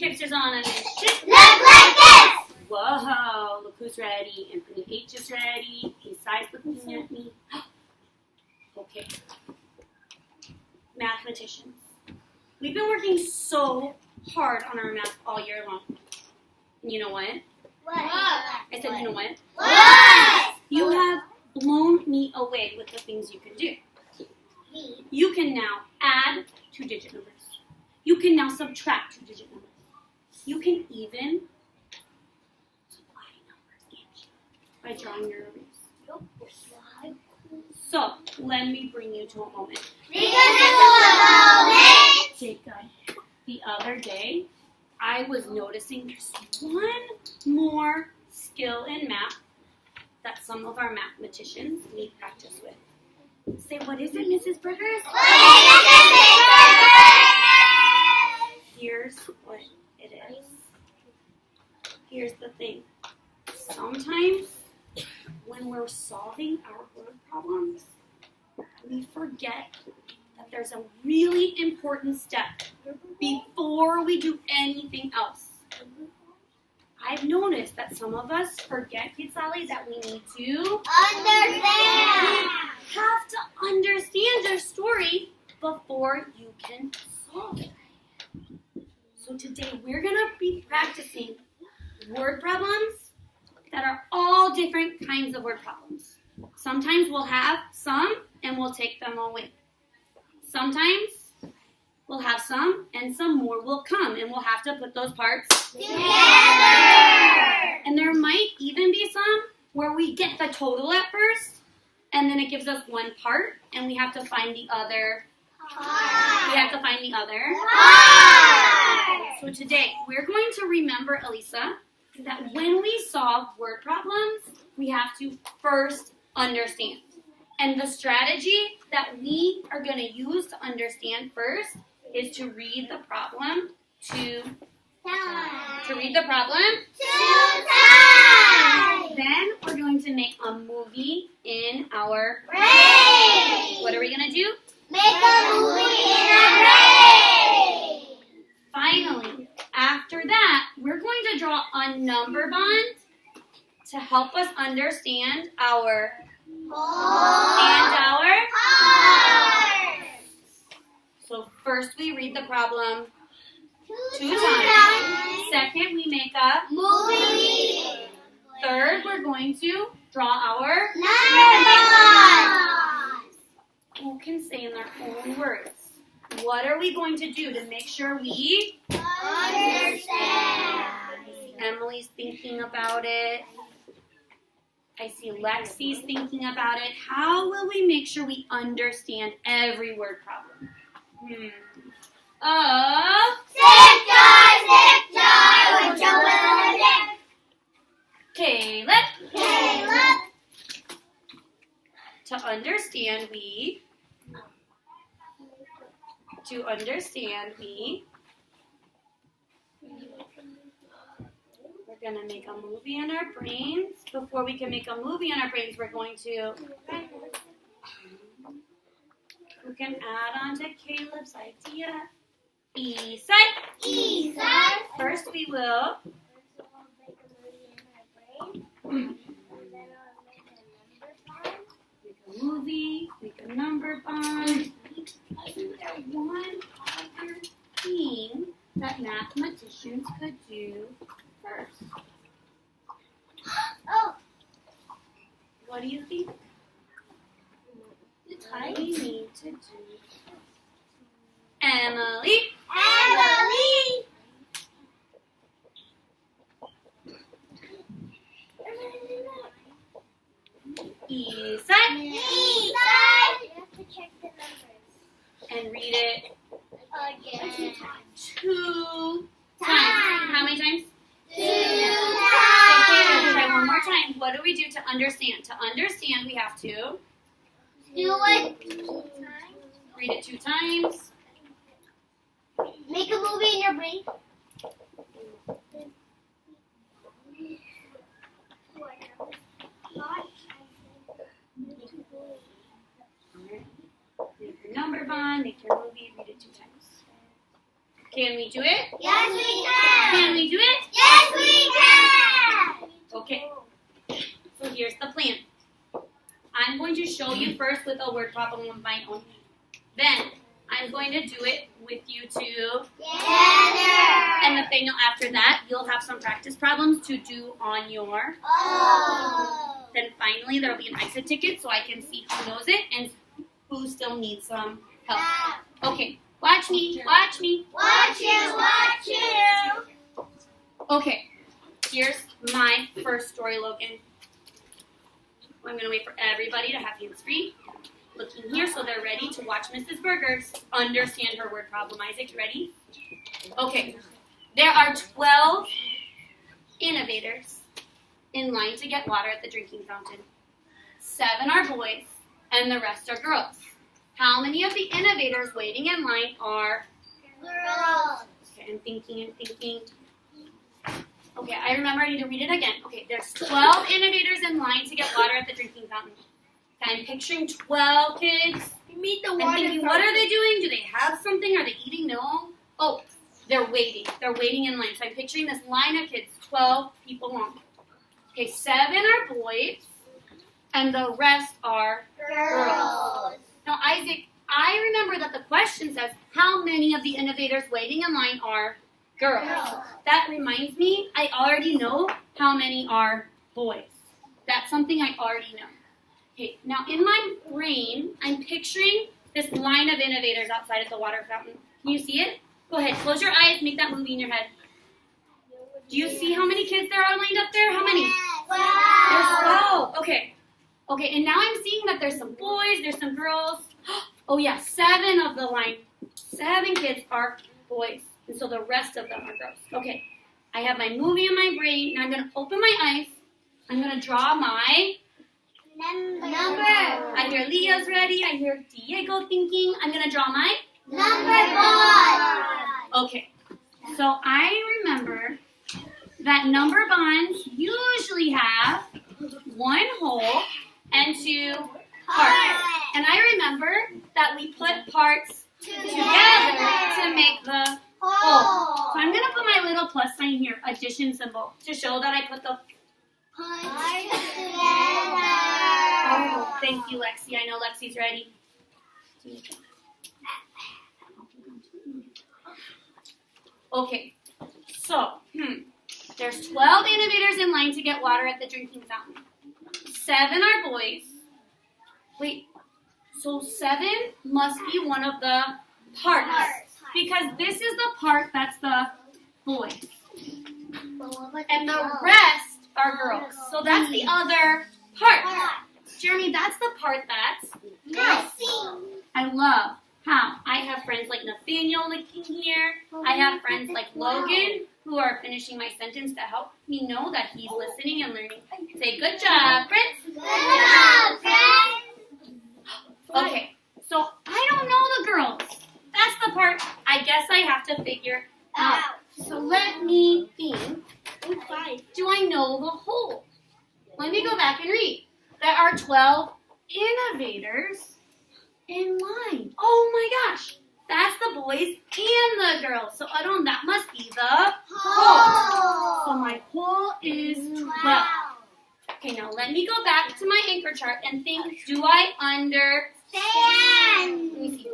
hipsters on a mission. Look like this! Whoa, look who's ready. Anthony H is ready. Besides looking at me. Okay. Mathematicians. We've been working so hard on our math all year long. And you know what? What? I said, you know what? What? You have blown me away with the things you can do. You can now add 2-digit numbers. You can now subtract 2-digit numbers. You can even supply numbers, can't you? By drawing your arrays. So, let me bring you to a moment. Jacob, the other day, I was noticing there's one more skill in math that some of our mathematicians need practice with. Say, what is it, Mrs. Burgers? Here's what it is. Here's the thing. Sometimes when we're solving our word problems, we forget that there's a really important step before we do anything else. I've noticed that some of us forget, Kitsali, that we need to Understand! have to understand your story before you can solve it. So today we're going to be practicing word problems that are all different kinds of word problems. Sometimes we'll have some and we'll take them away. Sometimes we'll have some and some more will come and we'll have to put those parts together. And there might even be some where we get the total at first and then it gives us one part and we have to find the other. So today we're going to remember, Elisa, that when we solve word problems, we have to first understand. And the strategy that we are going to use to understand first is to read the problem two times. Then we're going to make a movie in our brain. What are we going to do? Make a movie in our brain. Finally, after that, we're going to draw a number bond to help us understand our and our Heart. So first we read the problem two times. Second, we make a Movie. Third, we're going to draw our Number. Who can say in their own words? What are we going to do to make sure we Understand. Emily's thinking about it. I see Lexi's thinking about it. How will we make sure we understand every word problem? Zip jar, with your little dip. Caleb. Caleb. To understand, we're going to make a movie in our brains. Before we can make a movie in our brains, we're going to, who can add on to Caleb's idea? Eastside. Eastside. First we will make a movie, make a number bond. Isn't there one other thing that mathematicians could do first? Oh. What do you think? What do we need to do? Emily. Emily. Eastside. Eastside. You have to check the numbers. And read it Again. 2 times. How many times? 2 Okay, times. try one more time. What do we do to understand? To understand, we have to Do it 2 times. read it 2 times. Make a movie in your brain. Make your number bond, make your movie, read it 2 times. Can we do it? Yes, we can. Can we do it? Yes, we can. Okay. So here's the plan. I'm going to show you first with a word problem of my own. Then I'm going to do it with you two. Together. And Nathaniel, after that, you'll have some practice problems to do on your. Oh. Then finally, there will be an exit ticket so I can see who knows it and who still needs some help. Okay, watch me, watch me. Watch you, watch you. Okay, here's my first story, Logan. I'm going to wait for everybody to have hands free. Looking here so they're ready to watch Mrs. Burgers understand her word problem. Isaac, you ready? Okay, there are 12 innovators in line to get water at the drinking fountain. 7 are boys and the rest are girls. How many of the innovators waiting in line are Girls. Okay, I'm thinking. Okay, I remember I need to read it again. Okay, there's 12 innovators in line to get water at the drinking fountain. Okay, I'm picturing 12 kids. I'm thinking, what are they doing? Do they have something? Are they eating? No. Oh, they're waiting. They're waiting in line. So I'm picturing this line of kids, 12 people long. Okay, 7 are boys, and the rest are girls. Now, Isaac, I remember that the question says, how many of the innovators waiting in line are girls? That reminds me, I already know how many are boys. That's something I already know. Okay, now in my brain, I'm picturing this line of innovators outside of the water fountain. Can you see it? Go ahead, close your eyes, make that movie in your head. Do you see how many kids there are lined up there? How many? 12. There's 12. Okay. Okay, and now I'm seeing that there's some boys, there's some girls. Oh yeah, 7 of the line. 7 kids are boys. And so the rest of them are girls. Okay, I have my movie in my brain. Now I'm going to open my eyes. I'm going to draw my Number. I hear Leah's ready. I hear Diego thinking. I'm going to draw my Number bond. Okay, so I remember that number bonds usually have 1 hole and 2 parts. And I remember that we put parts together to make the whole. So I'm going to put my little plus sign here, addition symbol, to show that I put the Parts together. Oh, thank you, Lexi. I know Lexi's ready. Okay, so there's 12 innovators in line to get water at the drinking fountain. 7 are boys. Wait, so 7 must be one of the parts. Because this is the part that's the boys. And the rest are girls. So that's the other part. Jeremy, that's the part that's girls. I love how I have friends like Nathaniel looking here. I have friends like Logan who are finishing my sentence to help me know that he's listening and learning. Say, good job, Prince. Good job, friends. Okay, so I don't know the girls. That's the part I guess I have to figure out. So let me think. Do I know the whole? Let me go back and read. There are 12 innovators in line. Oh my gosh. That's the boys and the girls. So Adon, that must be the whole. So my whole is 12. Okay, now let me go back to my anchor chart and think, do I understand? Let me see.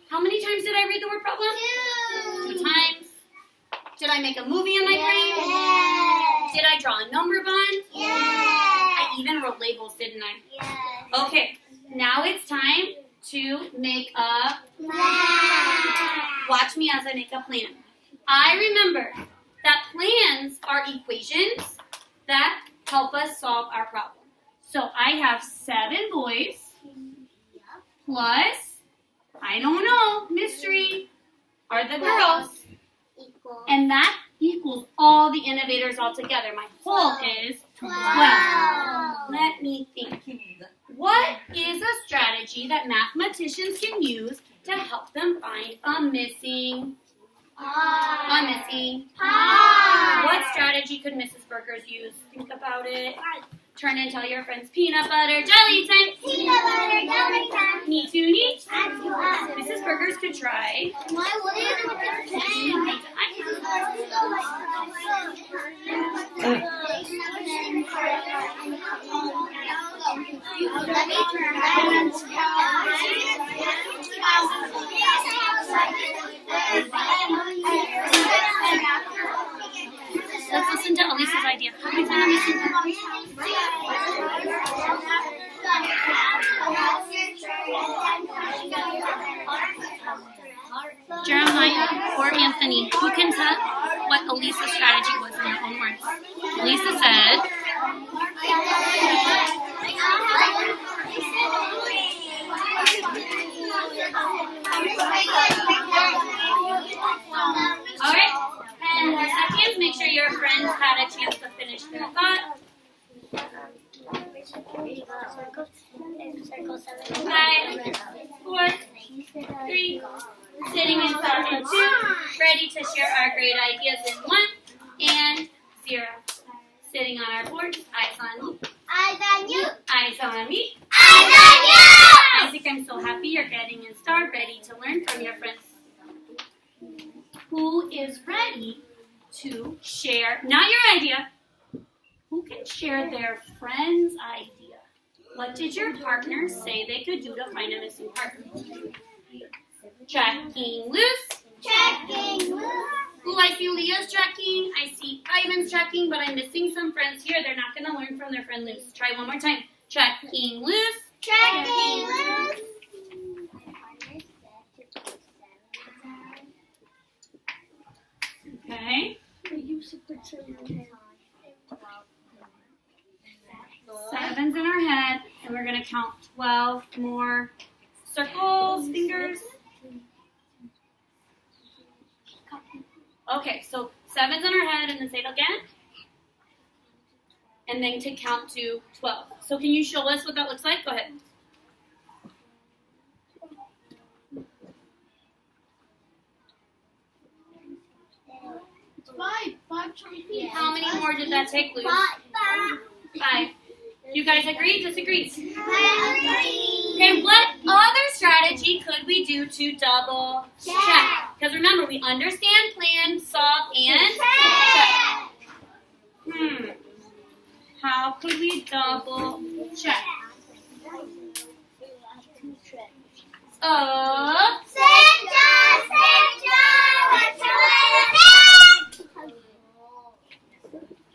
How many times did I read the word problem? 2 times. Did I make a movie in my brain? Yes. Did I draw a number bond? Yes. I even wrote labels, didn't I? Yes. Okay, now it's time to make a Math. Watch me as I make a plan. I remember that plans are equations that help us solve our problem. So I have 7 boys plus, I don't know, mystery, are the girls. And that equals all the innovators all together. My whole is 12. Let me think. What is a strategy that mathematicians can use to help them find a missing? What strategy could Mrs. Burgers use? Think about it. Turn and tell your friends peanut butter jelly time. Peanut butter jelly time. Neat to neat. Add to us. Mrs. Burgers could try. Why would you do it? idea. Wait, let me see. Jeremiah or Anthony, who can tell what Elisa's strategy was in her own words? Elisa said, all right, 10 more seconds. Make sure your friends had a chance to finish their thought. 5, 4, 3, sitting in thought in 2, ready to share our great ideas in 1, and 0. Sitting on our board, eyes on me. Eyes on you. Eyes on me. Eyes on you. Isaac, I'm so happy you're getting in star, ready to learn from your friends. Who is ready to share, not your idea, who can share their friend's idea? What did your partner say they could do to find a missing part? Tracking loose. Checking loose. Ooh, I see Leah's tracking. I see Ivan's tracking, but I'm missing some friends here. They're not going to learn from their friend loose. Try one more time. Tracking loose. Checking loose. Okay. 7's in our head, and we're going to count 12 more circles, fingers. Okay, so 7's in our head, and then say it again. And then to count to 12. So can you show us what that looks like? Go ahead. Five, yeah. How many more did that take, Luke? 5. You guys agree? Disagree? Okay, what other strategy could we do to double check? Because remember, we understand, plan, solve, and check. How could we double check?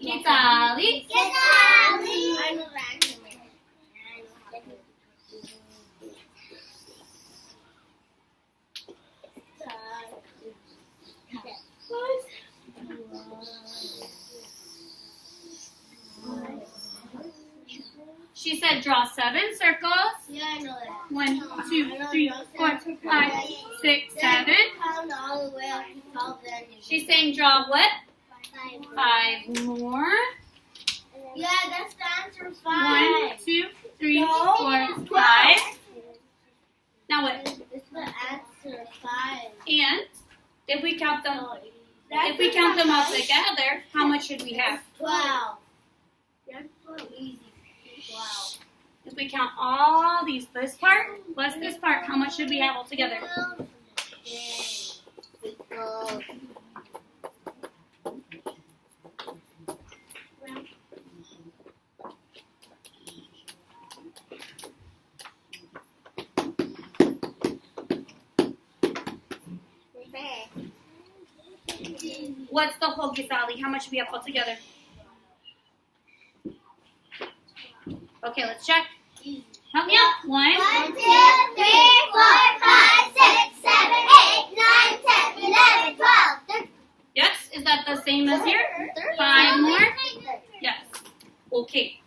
Kitali. She said draw 7 circles. Yeah, I know that. 1, 2, 3, 4, 5, 6, 7. Count all the way up to 12. She's saying draw what? 5 more. Yeah, that's the answer. 5. 1, 2, 3, 4, 5. Now what? It's the answer. 5. And if we count them, all together, how much should we have? 12. That's so easy. Wow. If we count all these, this part plus this part, how much should we have all together? What's the whole Gisali? How much should we have all together? Okay, let's check. Help me out. 1, 1, 2, 3, 4, 5, 6, 7, 8, 9, 10, 11, 12. yes, is that the same as here? 5 more? Yes. Okay.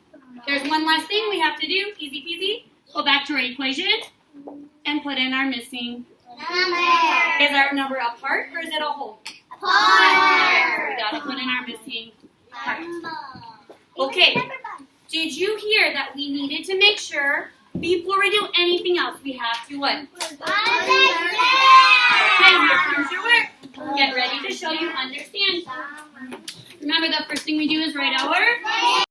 There's one last thing we have to do. Easy peasy. Go back to our equation and put in our missing. Is our number a part or is it a whole? Part. We gotta put in our missing part. Okay. Did you hear that we needed to make sure before we do anything else we have to what? Understand. Okay, here comes your work. Get ready to show you understand. Remember the first thing we do is write our